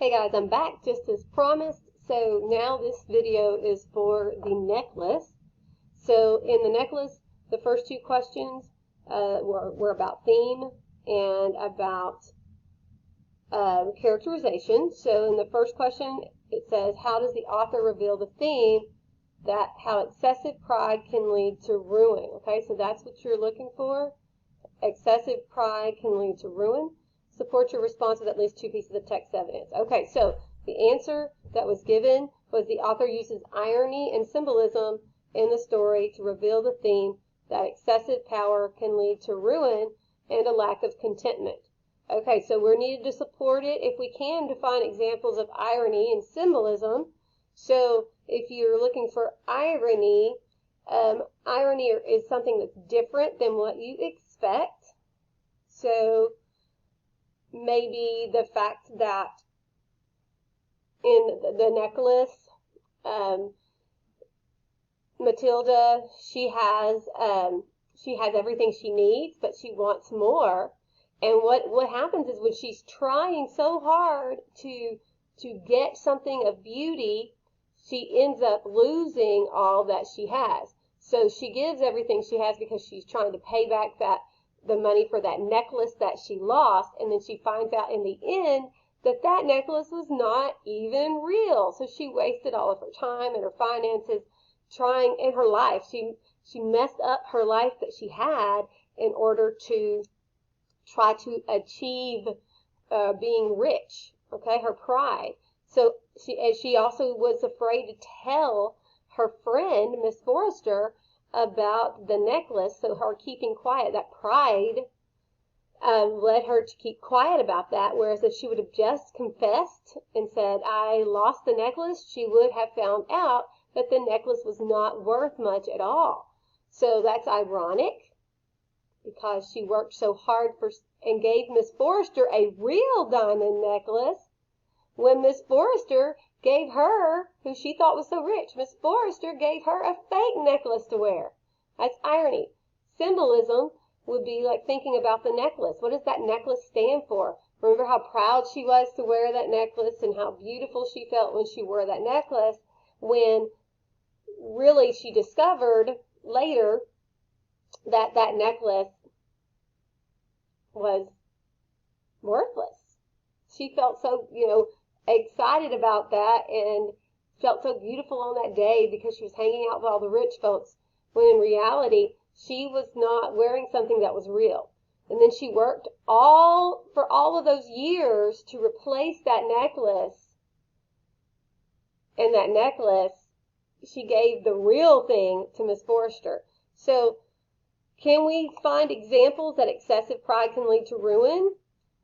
Hey guys, I'm back just as promised. So now this video is for the necklace. So in the necklace, the first two questions were about theme and about characterization. So in the first question, it says, how does the author reveal the theme that how excessive pride can lead to ruin? Okay, so that's what you're looking for. Excessive pride can lead to ruin. Support your response with at least two pieces of text evidence. Okay, so the answer that was given was the author uses irony and symbolism in the story to reveal the theme that excessive power can lead to ruin and a lack of contentment. Okay, so we're needed to support it if we can to find examples of irony and symbolism. So if you're looking for irony, irony is something that's different than what you expect. So maybe the fact that in the necklace, Matilda, she has everything she needs, but she wants more. And what happens is when she's trying so hard to get something of beauty, she ends up losing all that she has. So she gives everything she has because she's trying to pay back the money for that necklace that she lost, and then she finds out in the end that necklace was not even real. So she wasted all of her time and her finances trying in her life. She messed up her life that she had in order to try to achieve being rich. Okay, her pride. So she also was afraid to tell her friend, Miss Forrester, about the necklace, so her keeping quiet, that pride led her to keep quiet about that, whereas if she would have just confessed and said, I lost the necklace, she would have found out that the necklace was not worth much at all. So that's ironic because she worked so hard and gave Miss Forrester a real diamond necklace when Miss Forrester gave her, who she thought was so rich, Miss Forrester gave her a fake necklace to wear. That's irony. Symbolism would be like thinking about the necklace. What does that necklace stand for? Remember how proud she was to wear that necklace and how beautiful she felt when she wore that necklace, when really she discovered later that that necklace was worthless. She felt so, excited about that and felt so beautiful on that day because she was hanging out with all the rich folks, when in reality she was not wearing something that was real. And then she worked for all of those years to replace that necklace, and that necklace she gave the real thing to Miss Forrester. So can we find examples that excessive pride can lead to ruin?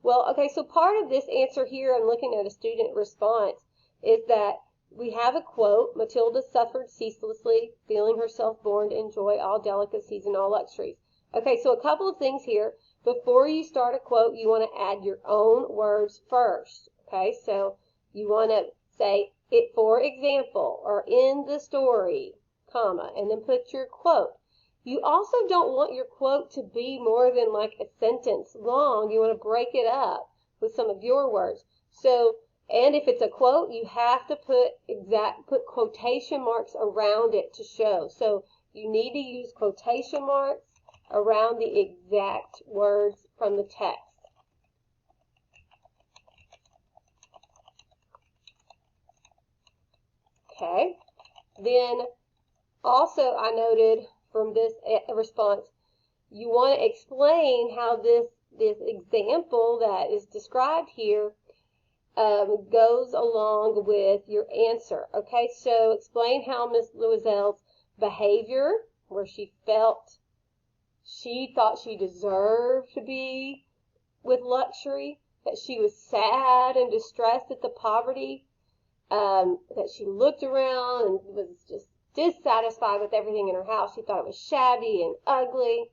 Well, okay, so part of this answer here, I'm looking at a student response, is that we have a quote, Matilda suffered ceaselessly, feeling herself born to enjoy all delicacies and all luxuries. Okay, so a couple of things here. Before you start a quote, you want to add your own words first. Okay, so you want to say, it for example, or in the story, comma, and then put your quote. You also don't want your quote to be more than like a sentence long. You want to break it up with some of your words. So, and if it's a quote, you have to put quotation marks around it to show. So you need to use quotation marks around the exact words from the text. Okay. Then also I noted from this response, you want to explain how this example that is described here goes along with your answer. Okay, so explain how Miss Loisel's behavior, where she thought she deserved to be with luxury, that she was sad and distressed at the poverty, that she looked around and was just dissatisfied with everything in her house. She thought it was shabby and ugly.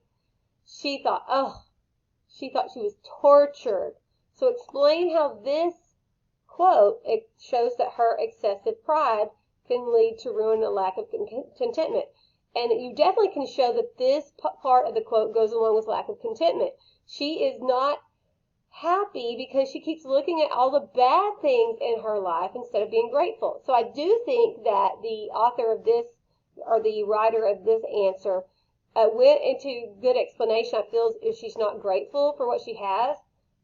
She thought she was tortured. So explain how this quote, it shows that her excessive pride can lead to ruin and a lack of contentment. And you definitely can show that this part of the quote goes along with lack of contentment. She is not happy because she keeps looking at all the bad things in her life instead of being grateful. So I do think that the author of this, or the writer of this answer, went into good explanation. I feel if she's not grateful for what she has,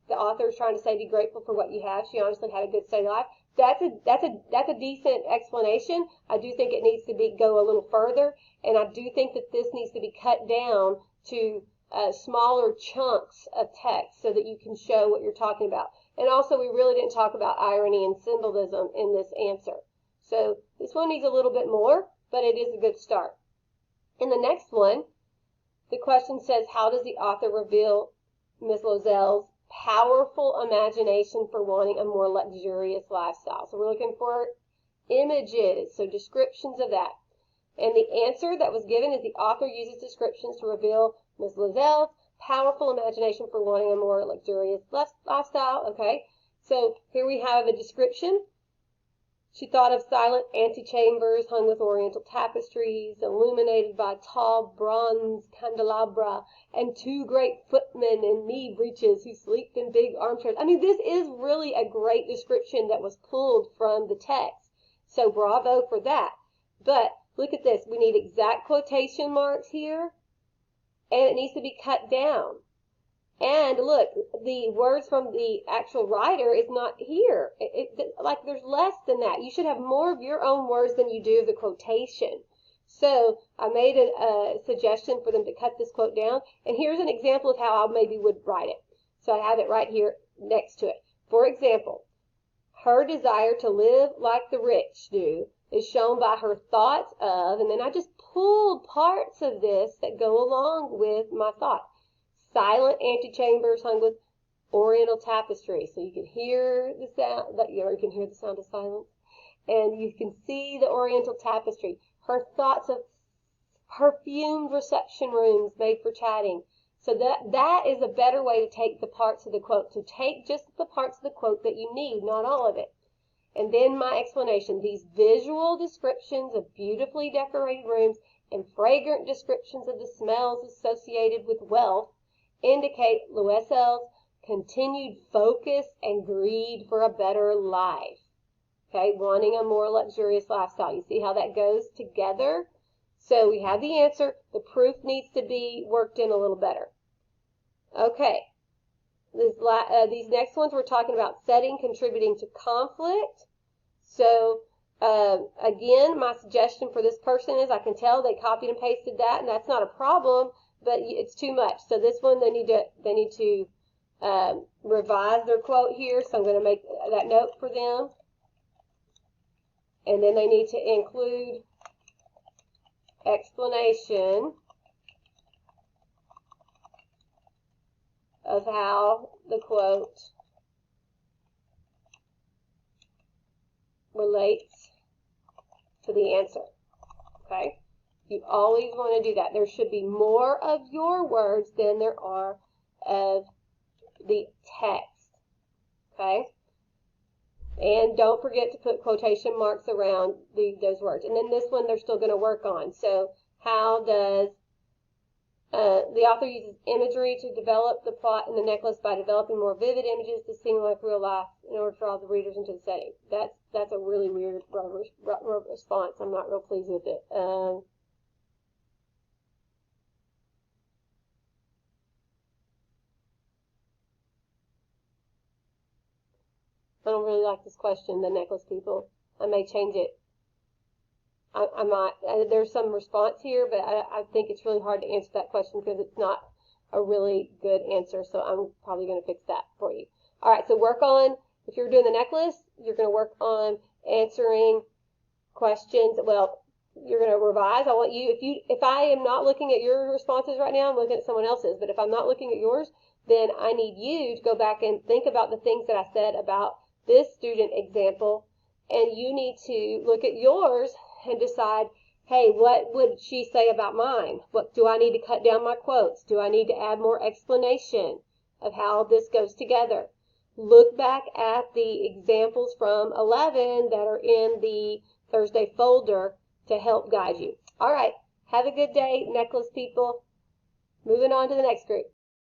the author is trying to say be grateful for what you have. She honestly had a good steady life. That's a decent explanation. I do think it needs to go a little further, and I do think that this needs to be cut down to smaller chunks of text so that you can show what you're talking about. And also, we really didn't talk about irony and symbolism in this answer. So this one needs a little bit more, but it is a good start. In the next one, the question says, how does the author reveal Ms. Lozel's powerful imagination for wanting a more luxurious lifestyle? So we're looking for images, so descriptions of that. And the answer that was given is the author uses descriptions to reveal Ms. Lozel's powerful imagination for wanting a more luxurious lifestyle. Okay, so here we have a description. She thought of silent antechambers hung with oriental tapestries, illuminated by tall bronze candelabra, and 2 great footmen in knee breeches who slept in big armchairs. I mean, this is really a great description that was pulled from the text. So bravo for that. But look at this. We need exact quotation marks here, and it needs to be cut down. And look, the words from the actual writer is not here. Like there's less than that. You should have more of your own words than you do of the quotation. So I made a suggestion for them to cut this quote down. And here's an example of how I maybe would write it. So I have it right here next to it. For example, her desire to live like the rich do is shown by her thoughts of, and then I just pulled parts of this that go along with my thought. Silent antechambers hung with oriental tapestry, so you can hear the sound. You can hear the sound of silence, and you can see the oriental tapestry. Her thoughts of perfumed reception rooms made for chatting. So that is a better way to take the parts of the quote. So take just the parts of the quote that you need, not all of it. And then my explanation. These visual descriptions of beautifully decorated rooms and fragrant descriptions of the smells associated with wealth indicate Lozel's continued focus and greed for a better life. Okay, wanting a more luxurious lifestyle. You see how that goes together? So we have the answer. The proof needs to be worked in a little better. Okay, these next ones we're talking about setting contributing to conflict. So again, my suggestion for this person is, I can tell they copied and pasted that, and that's not a problem, but it's too much. So this one, they need to revise their quote here. So I'm going to make that note for them. And then they need to include explanation of how the quote relates to the answer. Okay? You always want to do that. There should be more of your words than there are of the text. Okay? And don't forget to put quotation marks around those words. And then this one they're still going to work on. So how does the author uses imagery to develop the plot in the necklace by developing more vivid images to seem like real life in order to draw the readers into the setting. That's a really weird response. I'm not real pleased with it. I don't really like this question, the necklace people. I may change it. I might. There's some response here, but I think it's really hard to answer that question because it's not a really good answer. So I'm probably going to fix that for you. All right. So work on, if you're doing the necklace, you're going to work on answering questions. Well, you're going to revise. I want you, if I am not looking at your responses right now, I'm looking at someone else's. But if I'm not looking at yours, then I need you to go back and think about the things that I said about this student example, and you need to look at yours and decide, hey, what would she say about mine? What do I need to cut down my quotes? Do I need to add more explanation of how this goes together? Look back at the examples from 11 that are in the Thursday folder to help guide you. All right, have a good day, necklace people. Moving on to the next group.